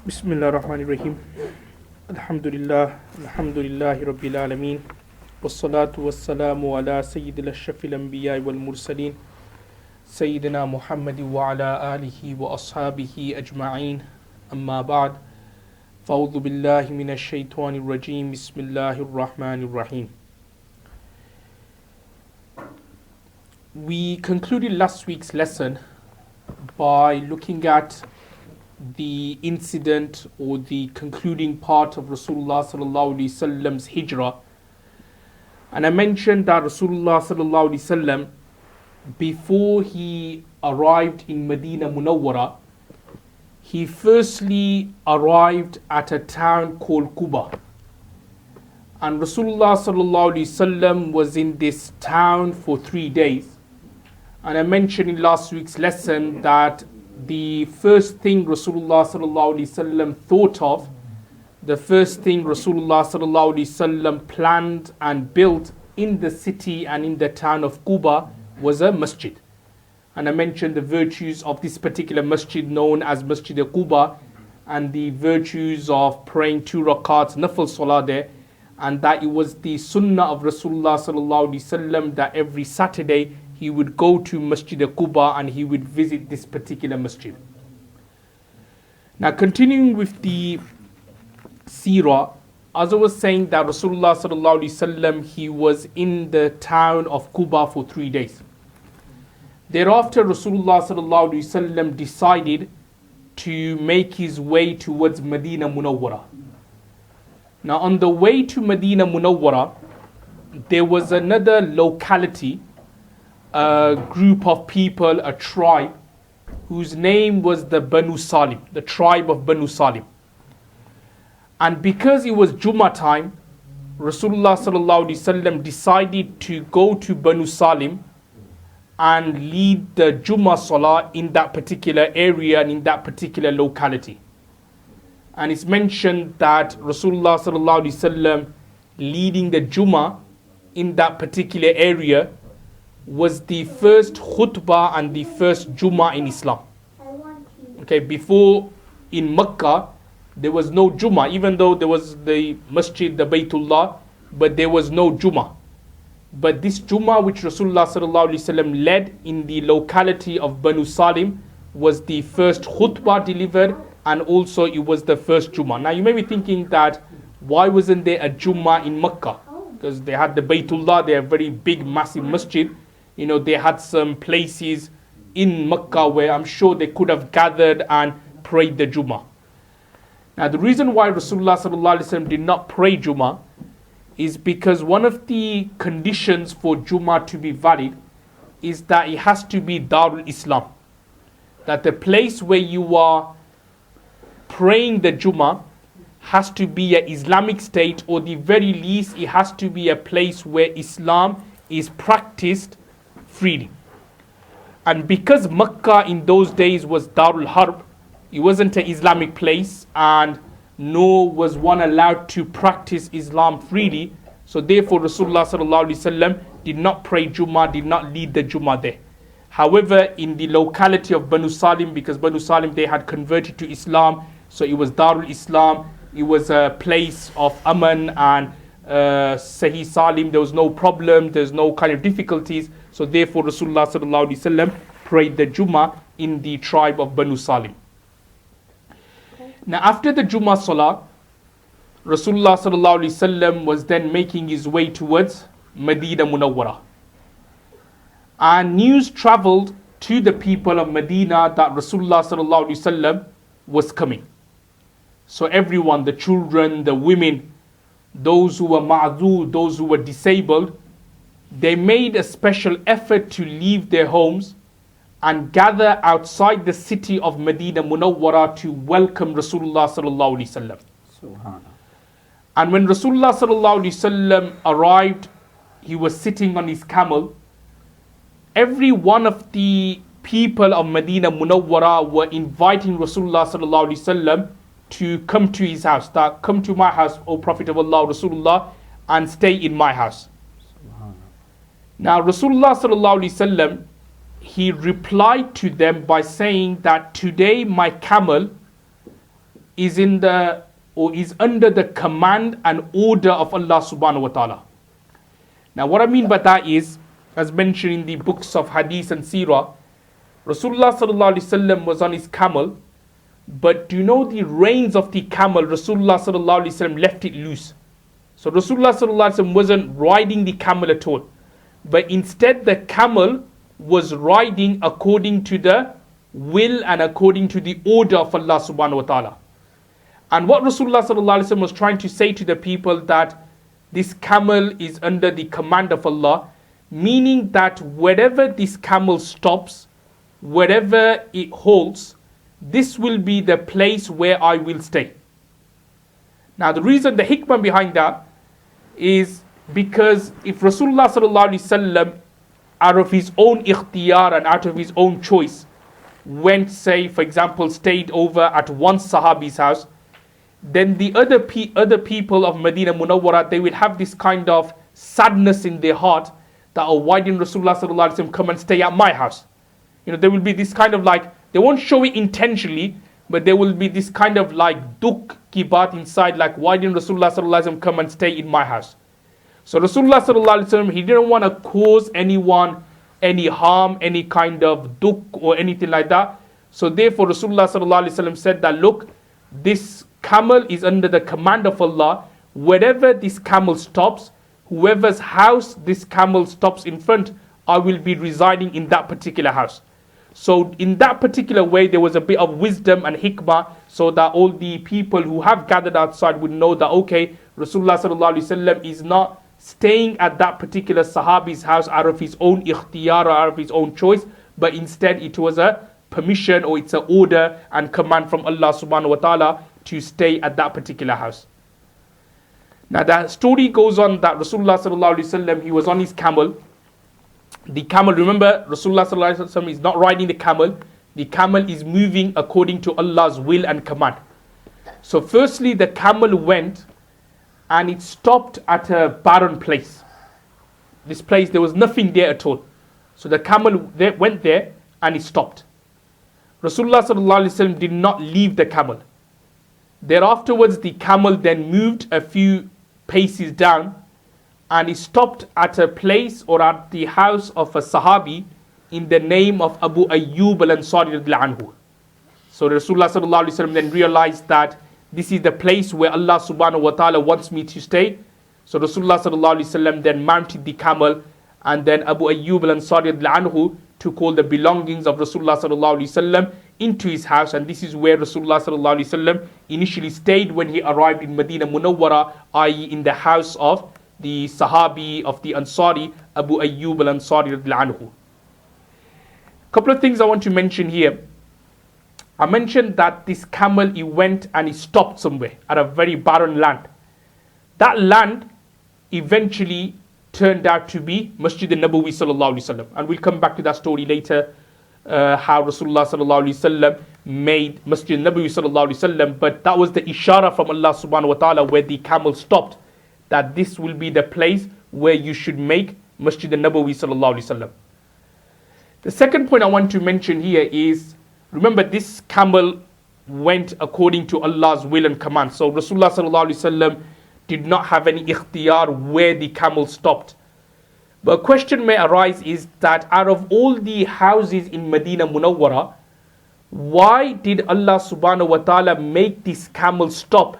Bismillah ar-Rahman ar-Rahim. Alhamdulillah, alhamdulillahi rabbil alameen. Wassalatu wassalamu ala sayyidil ashrafil anbiya wal mursaleen. Sayyidina Muhammad wa ala alihi wa ashabihi ajma'een. Amma ba'd. Fa'udhu billahi minash shaitanir rajim. Bismillahir rahmanir rahim. We concluded last week's lesson by looking at the incident or the concluding part of Rasulullah sallallahu alaihi wasallam's hijrah, and I mentioned that Rasulullah sallallahu alaihi wasallam, before he arrived in Medina Munawwara, he firstly arrived at a town called Quba, and Rasulullah sallallahu alaihi wasallam was in this town for 3 days. And I mentioned in last week's lesson that the first thing Rasulullah sallallahu alaihi wasallam thought of, the first thing Rasulullah sallallahu alaihi wasallam planned and built in the city and in the town of Quba was a masjid. And I mentioned the virtues of this particular masjid known as Masjid Quba, and the virtues of praying 2 rakats nafil salah there, and that it was the sunnah of Rasulullah sallallahu alaihi wasallam that every Saturday he would go to Masjid Quba and he would visit this particular masjid. Now, continuing with the seerah, as I was saying that Rasulullah sallallahu alaihi wasallam, he was in the town of Quba for 3 days. Thereafter, Rasulullah sallallahu alaihi wasallam decided to make his way towards Medina Munawwara. Now, on the way to Medina Munawwara, there was another locality, a group of people, a tribe, whose name was the Banu Salim, the tribe of Banu Salim. And because it was Jummah time, Rasulullah sallallahu alaihi wasallam decided to go to Banu Salim and lead the Jummah Salah in that particular area and in that particular locality. And it's mentioned that Rasulullah sallallahu alaihi wasallam leading the Jummah in that particular area was the first khutbah and the first Jummah in Islam. Okay, before in Mecca, there was no Jummah, even though there was the Masjid, the Baytullah, but there was no Jummah. But this Jummah which Rasulullah sallallahu alaihi wasallam led in the locality of Banu Salim was the first khutbah delivered, and also it was the first Jummah. Now you may be thinking that why wasn't there a Jummah in Mecca? Because they had the Baytullah, they are very big, massive masjid. You know, they had some places in Mecca where I'm sure they could have gathered and prayed the Jummah. Now, the reason why Rasulullah sallallahu alaihi wasallam did not pray Jummah is because one of the conditions for Jummah to be valid is that it has to be Darul Islam. That the place where you are praying the Jummah has to be an Islamic state, or the very least it has to be a place where Islam is practiced freely. And because Mecca in those days was Darul Harb, it wasn't an Islamic place, and nor was one allowed to practice Islam freely. So therefore Rasulullah sallallahu alaihi wasallam did not pray Jummah, did not lead the Jummah there. However, in the locality of Banu Salim, because Banu Salim, they had converted to Islam, so it was Darul Islam, it was a place of Aman and Sahih Salim, there was no problem, there's no kind of difficulties. So therefore Rasulullah sallallahu alaihi wasallam prayed the Jummah in the tribe of Banu Salim. Now after the Jummah Salah, Rasulullah sallallahu alaihi wasallam was then making his way towards Medina Munawwara. And news traveled to the people of Medina that Rasulullah sallallahu alaihi wasallam was coming. So everyone, the children, the women, those who were ma'zur, those who were disabled, they made a special effort to leave their homes and gather outside the city of Medina Munawwara to welcome Rasulullah sallallahu alaihi wasallam. Subhanallah. And when Rasulullah sallallahu alaihi wasallam arrived, he was sitting on his camel. Every one of the people of Medina Munawwara were inviting Rasulullah sallallahu alaihi wasallam to come to his house. That come to my house, O Prophet of Allah, Rasulullah, and stay in my house. Now Rasulullah sallallahu alaihi wasallam, he replied to them by saying that today my camel is in the or is under the command and order of Allah subhanahu wa ta'ala. Now what I mean by that is, as mentioned in the books of Hadith and Seerah, Rasulullah sallallahu alaihi wasallam was on his camel, but do you know the reins of the camel, Rasulullah sallallahu alaihi wasallam left it loose. So Rasulullah sallallahu alaihi wasallam wasn't riding the camel at all, but instead the camel was riding according to the will and according to the order of Allah subhanahu wa ta'ala. And what Rasulullah sallallahu alaihi wasallam was trying to say to the people, that this camel is under the command of Allah, meaning that wherever this camel stops, wherever it halts, this will be the place where I will stay. Now the reason, the hikmah behind that is because if Rasulullah sallallahu alaihi wasallam out of his own ikhtiyar and out of his own choice went, say for example, stayed over at one Sahabi's house, then the other people of Medina Munawwara, they will have this kind of sadness in their heart that, oh, why didn't Rasulullah sallallahu alaihi wasallam come and stay at my house? You know, there will be this kind of like, they won't show it intentionally, but there will be this kind of like dukh ki baat inside, like, why didn't Rasulullah sallallahu alaihi wasallam come and stay in my house? So Rasulullah sallallahu alaihi wasallam, he didn't want to cause anyone any harm, any kind of dukh or anything like that. So therefore Rasulullah sallallahu alaihi wasallam said that, look, this camel is under the command of Allah. Wherever this camel stops, whoever's house this camel stops in front, I will be residing in that particular house. So in that particular way, there was a bit of wisdom and hikmah, so that all the people who have gathered outside would know that, okay, Rasulullah sallallahu alaihi wasallam is not staying at that particular Sahabi's house out of his own ikhtiyar or out of his own choice, but instead it was a permission or it's an order and command from Allah subhanahu wa ta'ala to stay at that particular house. Now the story goes on that Rasulullah sallallahu alaihi wasallam, he was on his camel. The camel, remember, Rasulullah sallallahu alaihi wasallam is not riding the camel. The camel is moving according to Allah's will and command. So firstly, the camel went and it stopped at a barren place. This place, there was nothing there at all. So the camel went there and it stopped. Rasulullah sallallahu alaihi wasallam did not leave the camel. Thereafterwards, the camel then moved a few paces down and he stopped at a place or at the house of a Sahabi in the name of Abu Ayyub al-Ansari radhiyallahu anhu. So Rasulullah sallallahu alaihi wasallam then realized that this is the place where Allah subhanahu wa ta'ala wants me to stay. So Rasulullah sallallahu alaihi wasallam then mounted the camel, and then Abu Ayyub al-Ansari radhiyallahu anhu took all the belongings of Rasulullah sallallahu alaihi wasallam into his house, and this is where Rasulullah sallallahu alaihi wasallam initially stayed when he arrived in Medina Munawwara, i.e. in the house of the Sahabi of the Ansari, Abu Ayyub al-Ansari radhiyallahu anhu. Couple of things I want to mention here. I mentioned that this camel, he went and he stopped somewhere at a very barren land. That land eventually turned out to be Masjid al-Nabawi sallallahu alaihi wasallam, and we'll come back to that story later, how Rasulullah sallallahu alaihi wasallam made Masjid al-Nabawi sallallahu alaihi wasallam. But that was the ishara from Allah subhanahu wa ta'ala where the camel stopped, that this will be the place where you should make Masjid al-Nabawi sallallahu alaihi wasallam. The second point I want to mention here is, remember, this camel went according to Allah's will and command. So Rasulullah sallallahu alaihi wasallam did not have any ikhtiyar where the camel stopped. But a question may arise is that out of all the houses in Medina Munawwara, why did Allah subhanahu wa ta'ala make this camel stop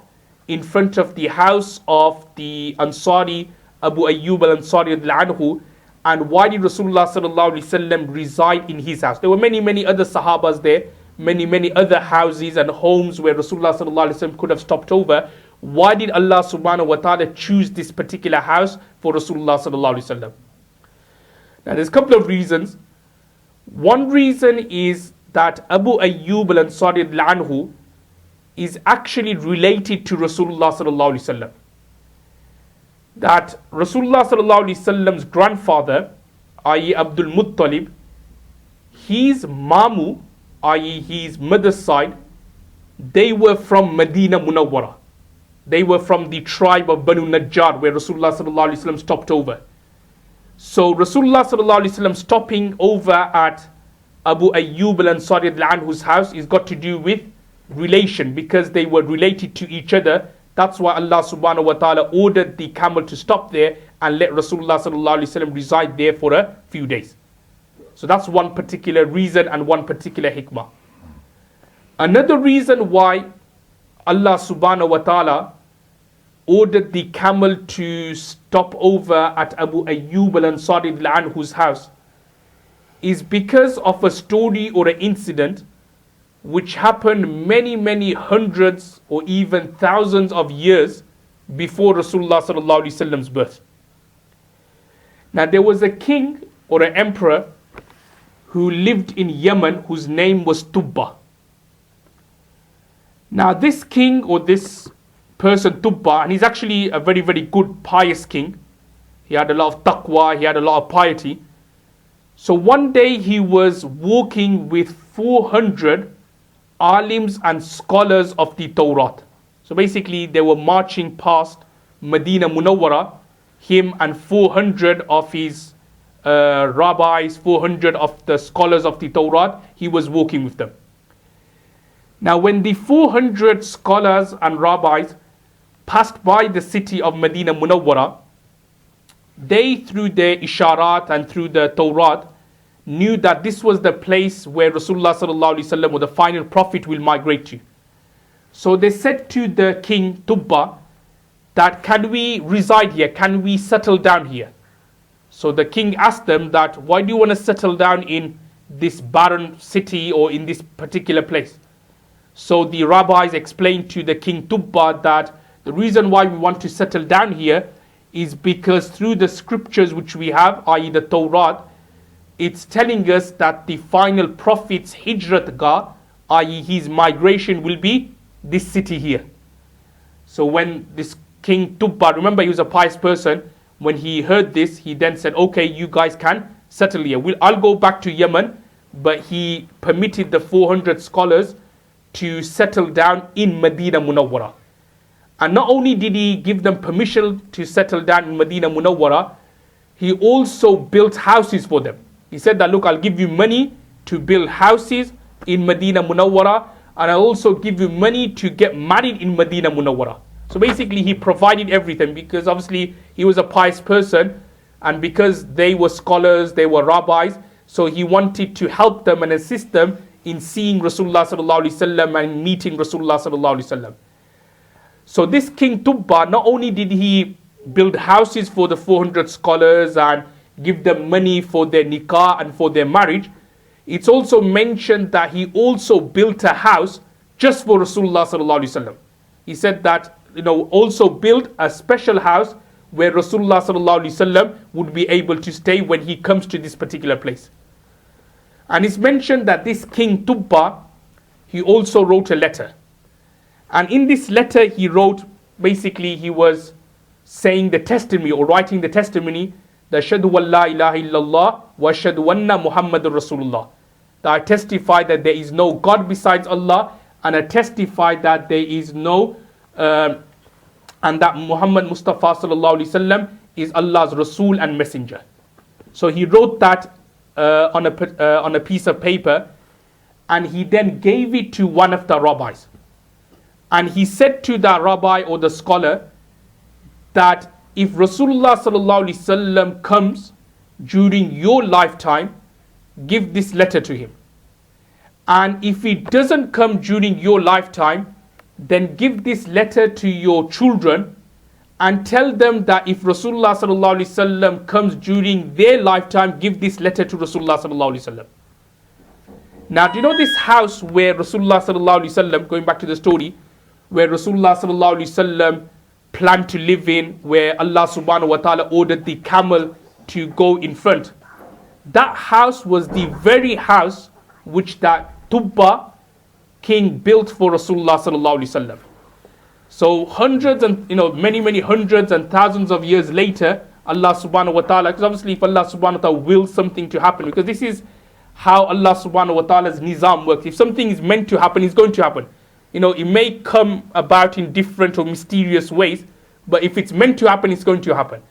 in front of the house of the Ansari, Abu Ayyub al-Ansari radhiyallahu anhu, and why did Rasulullah sallallahu alaihi wasallam reside in his house? There were many other Sahabas there, many other houses and homes where Rasulullah sallallahu alaihi wasallam could have stopped over. Why did Allah subhanahu wa ta'ala choose this particular house for Rasulullah sallallahu alaihi wasallam? Now there's a couple of reasons. One reason is that Abu Ayyub al-Ansari radhiyallahu anhu is actually related to Rasulullah sallallahu alaihi wasallam. That Rasulullah sallallahu alaihi wasallam's grandfather, i.e. Abdul Muttalib, his mamu, i.e. his mother's side, they were from Medina Munawwara. They were from the tribe of Banu Najjar, where Rasulullah sallallahu alaihi wasallam stopped over. So Rasulullah sallallahu alaihi wasallam stopping over at Abu Ayyub al-Ansari radhiyallahu anhu's house is got to do with relation, because they were related to each other. That's why Allah subhanahu wa ta'ala ordered the camel to stop there and let Rasulullah sallallahu alaihi wasallam reside there for a few days. So that's one particular reason and one particular hikmah. Another reason why Allah subhanahu wa ta'ala ordered the camel to stop over at Abu Ayyub al-Ansari anhu's house is because of a story or an incident which happened many hundreds or even thousands of years before Rasulullah sallallahu alaihi wasallam's birth. Now there was a king or an emperor who lived in Yemen whose name was Tubba. Now this king or this person Tubba, and he's actually a very good pious king. He had a lot of taqwa, he had a lot of piety. So one day he was walking with 400 alims and scholars of the Torah. So basically they were marching past Medina Munawwara, him and 400 of his rabbis, 400 of the scholars of the Torah, he was walking with them. Now when the 400 scholars and rabbis passed by the city of Medina Munawwara, they, through their isharat and through the Torah, knew that this was the place where Rasulullah sallallahu alaihi wasallam or the final prophet will migrate to. So they said to the king Tubba that, can we reside here? Can we settle down here? So the king asked them that, why do you want to settle down in this barren city or in this particular place? So the rabbis explained to the king Tubba that the reason why we want to settle down here is because through the scriptures which we have, i.e. the Torah, it's telling us that the final prophet's hijratgah, i.e. his migration, will be this city here. So when this king Tubba, remember he was a pious person, when he heard this, he then said, okay, you guys can settle here. I'll go back to Yemen, but he permitted the 400 scholars to settle down in Medina Munawwara. And not only did he give them permission to settle down in Medina Munawwara, he also built houses for them. He said that, look, I'll give you money to build houses in Medina Munawwara, and I'll also give you money to get married in Medina Munawwara. So basically he provided everything, because obviously he was a pious person, and because they were scholars, they were rabbis, so he wanted to help them and assist them in seeing Rasulullah sallallahu alaihi wasallam and meeting Rasulullah sallallahu alaihi wasallam. So this king Tubba, not only did he build houses for the 400 scholars and give them money for their nikah and for their marriage, it's also mentioned that he also built a house just for Rasulullah sallallahu alaihi wasallam. He said that, also build a special house where Rasulullah sallallahu alaihi wasallam would be able to stay when he comes to this particular place. And it's mentioned that this king Tubba, he also wrote a letter. And in this letter he wrote, basically he was saying the testimony or writing the testimony, that Ashhadu an la ilaha illallah wa ashhadu anna Muhammadur Rasulullah. That I testify that there is no God besides Allah, and I testify that there is no, and that Muhammad Mustafa sallallahu alaihi wasallam is Allah's Rasul and Messenger. So he wrote that on a piece of paper, and he then gave it to one of the rabbis. And he said to the rabbi or the scholar that if Rasulullah sallallahu alaihi wasallam comes during your lifetime, give this letter to him. And if he doesn't come during your lifetime, then give this letter to your children and tell them that if Rasulullah sallallahu alaihi wasallam comes during their lifetime, give this letter to Rasulullah sallallahu alaihi wasallam. Now, do you know this house where Rasulullah sallallahu alaihi wasallam, going back to the story, where Rasulullah sallallahu alaihi wasallam planned to live in, where Allah subhanahu wa ta'ala ordered the camel to go in front? That house was the very house which that Tubba king built for Rasulullah sallallahu alaihi wasallam. So hundreds and many hundreds and thousands of years later, Allah subhanahu wa ta'ala, because obviously if Allah subhanahu wa ta'ala wills something to happen, because this is how Allah subhanahu wa ta'ala's nizam works. If something is meant to happen, it's going to happen. It may come about in different or mysterious ways, but if it's meant to happen, it's going to happen.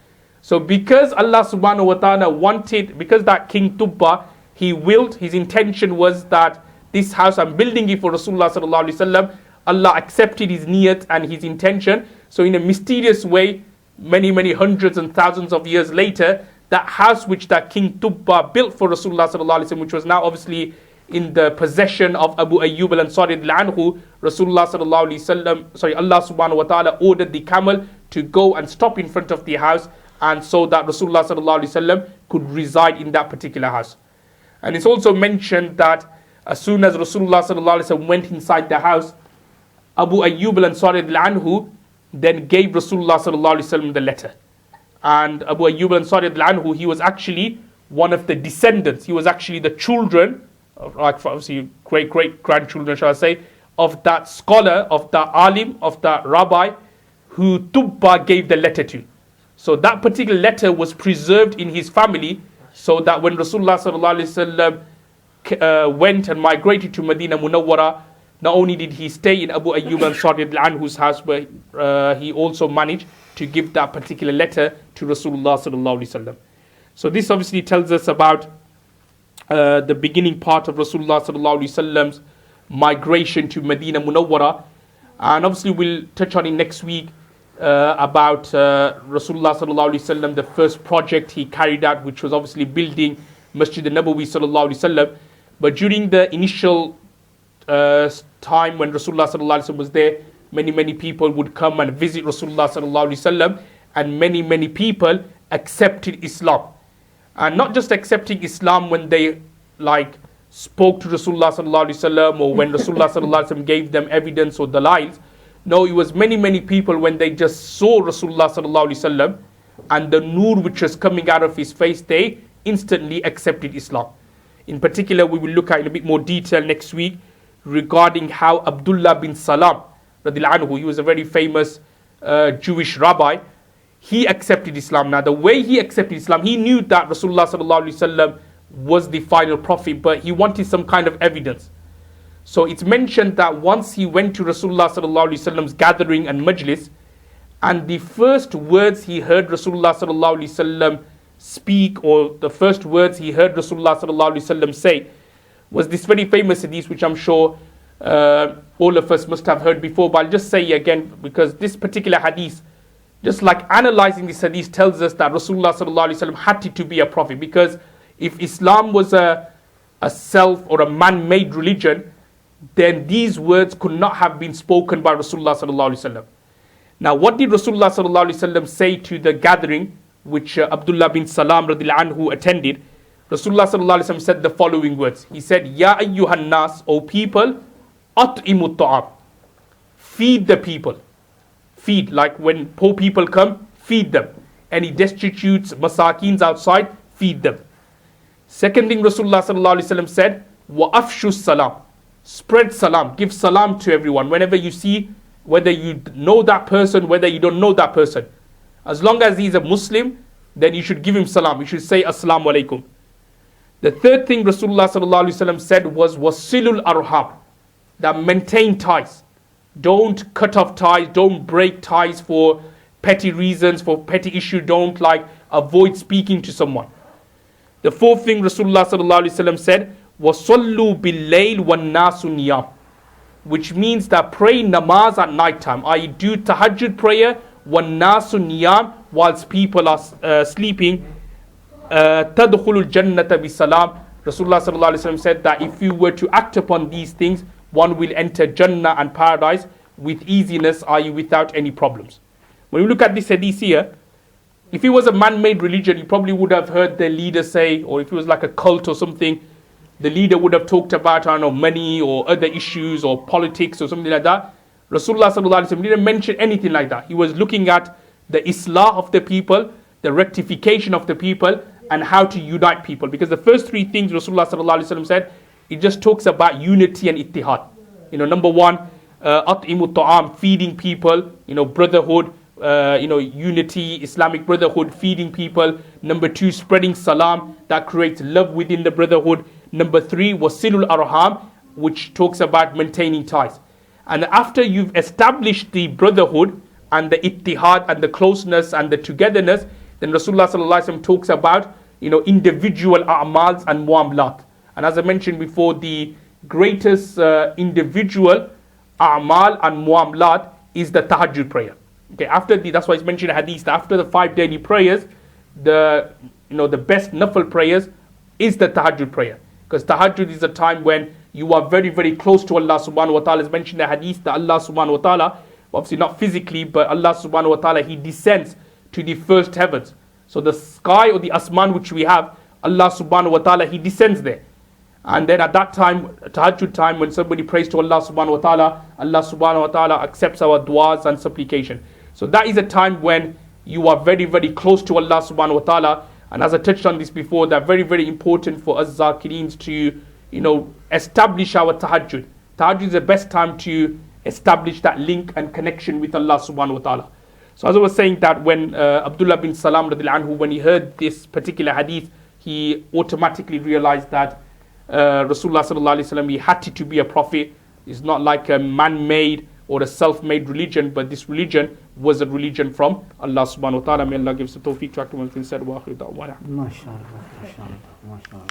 So because Allah subhanahu wa ta'ala wanted, because that King Tubba, he willed, his intention was that this house, I'm building it for Rasulullah sallallahu alaihi wasallam. Allah accepted his niyat and his intention. So in a mysterious way, many hundreds and thousands of years later, that house which that King Tubba built for Rasulullah sallallahu alaihi wasallam, which was now obviously in the possession of Abu Ayyub al-Ansari anhu, Rasulullah sallallahu alaihi wasallam, Allah subhanahu wa ta'ala ordered the camel to go and stop in front of the house, and so that Rasulullah sallallahu alaihi wasallam could reside in that particular house. And it's also mentioned that as soon as Rasulullah sallallahu alaihi wasallam went inside the house, Abu Ayyub al-Ansari anhu then gave Rasulullah sallallahu alaihi wasallam the letter. And Abu Ayyub al-Ansari anhu, he was actually one of the descendants. He was actually the children, like obviously great grandchildren, shall I say, of that scholar, of that alim, of that rabbi who Tubba gave the letter to. So that particular letter was preserved in his family, so that when Rasulullah sallallahu alaihi wasallam went and migrated to Medina Munawwara, not only did he stay in Abu Ayyub al-Ansari anhu's house, but he also managed to give that particular letter to Rasulullah sallallahu alaihi wasallam. So this obviously tells us about the beginning part of Rasulullah sallallahu alaihi wasallam's migration to Medina Munawwara, and obviously we'll touch on it next week about Rasulullah sallallahu alaihi wasallam, the first project he carried out, which was obviously building Masjid al-Nabawi sallallahu alaihi wasallam. But during the initial time when Rasulullah sallallahu alaihi wasallam was there, many people would come and visit Rasulullah sallallahu alaihi wasallam, and many people accepted Islam. And not just accepting Islam when they like spoke to Rasulullah sallallahu alaihi wasallam, or when Rasulullah sallallahu alaihi wasallam gave them evidence or dalails. No, it was many people when they just saw Rasulullah sallallahu alaihi wasallam and the nur which was coming out of his face, they instantly accepted Islam. In particular, we will look at in a bit more detail next week regarding how Abdullah bin Salam radhiyallahu anhu, he was a very famous Jewish rabbi, he accepted Islam. Now the way he accepted Islam, he knew that Rasulullah sallallahu alaihi wasallam was the final prophet, but he wanted some kind of evidence. So it's mentioned that once he went to Rasulullah sallallahu alaihi wasallam's gathering and majlis, and the first words he heard Rasulullah sallallahu alaihi wasallam speak, or the first words he heard Rasulullah sallallahu alaihi wasallam say, was this very famous hadith, which I'm sure all of us must have heard before, but I'll just say again, because this particular hadith, just like analyzing this hadith, tells us that Rasulullah sallallahu alaihi wasallam had to be a prophet. Because if Islam was a self or a man-made religion, then these words could not have been spoken by Rasulullah sallallahu alaihi wasallam. Now, what did Rasulullah sallallahu alaihi wasallam say to the gathering which Abdullah bin Salam radhiyallahu anhu attended? Rasulullah sallallahu alaihi wasallam said the following words. He said, "Ya ayyuhan nas, O people, at'imu ta'am, feed the people." Feed, like when poor people come, feed them. Any destitutes, masakins outside, feed them. Second thing Rasulullah sallallahu alaihi wasallam said, wa afshu salam, spread salam, give salam to everyone. Whenever you see, whether you know that person, whether you don't know that person, as long as he's a Muslim, then you should give him salam. You should say assalamu alaikum. The third thing Rasulullah sallallahu alaihi wasallam said was wasilul arham, that maintain ties. Don't cut off ties, don't break ties for petty reasons, for petty issue. Don't like avoid speaking to someone. The fourth thing Rasulullah sallallahu alaihi wasallam said was sallu bil layl wan nasu niyam, which means that pray namaz at night time, i.e. do tahajjud prayer, wan nasu niyam, whilst people are sleeping. Tadkhulul jannata bi salam. Rasulullah sallallahu alaihi wasallam said that if you were to act upon these things, one will enter Jannah and paradise with easiness, i.e. without any problems. When you look at this hadith here, if it was a man-made religion, you probably would have heard the leader say, or if it was like a cult or something, the leader would have talked about, I don't know, money or other issues or politics or something like that. Rasulullah sallallahu alaihi wasallam didn't mention anything like that. He was looking at the islah of the people, the rectification of the people, and how to unite people. Because the first three things Rasulullah sallallahu alaihi wasallam said, it just talks about unity and ittihad. Number one, at'imu ta'am, feeding people, brotherhood, unity, Islamic brotherhood, feeding people. Number two, spreading salam, that creates love within the brotherhood. Number three, wasilul arham, which talks about maintaining ties. And after you've established the brotherhood and the ittihad and the closeness and the togetherness, then Rasulullah sallallahu alaihi wasallam talks about individual a'mals and muamlat. And as I mentioned before, the greatest individual a'mal and muamlat is the tahajjud prayer. Okay, that's why it's mentioned in hadith, after the 5 daily prayers, the best nafil prayers is the tahajjud prayer. Because tahajjud is a time when you are very, very close to Allah subhanahu wa ta'ala. It's mentioned in the hadith that Allah subhanahu wa ta'ala, obviously not physically, but Allah subhanahu wa ta'ala, He descends to the first heavens. So the sky or the asman which we have, Allah subhanahu wa ta'ala, He descends there. And then at that time, tahajjud time, when somebody prays to Allah subhanahu wa ta'ala, Allah subhanahu wa ta'ala accepts our du'as and supplication. So that is a time when you are very, very close to Allah subhanahu wa ta'ala. And as I touched on this before, that very, very important for us zakireens to, establish our tahajjud. Tahajjud is the best time to establish that link and connection with Allah subhanahu wa ta'ala. So as I was saying that when Abdullah bin Salam radiallahu anhu, when he heard this particular hadith, he automatically realized that Rasulullah sallallahu alaihi wasallam, he had to be a prophet. It's not like a man-made or a self-made religion, but this religion was a religion from Allah subhanahu wa ta'ala. May Allah give us the tawfiq to act on what he said. Wa akhiru da'wana. MashaAllah, MashaAllah, MashaAllah.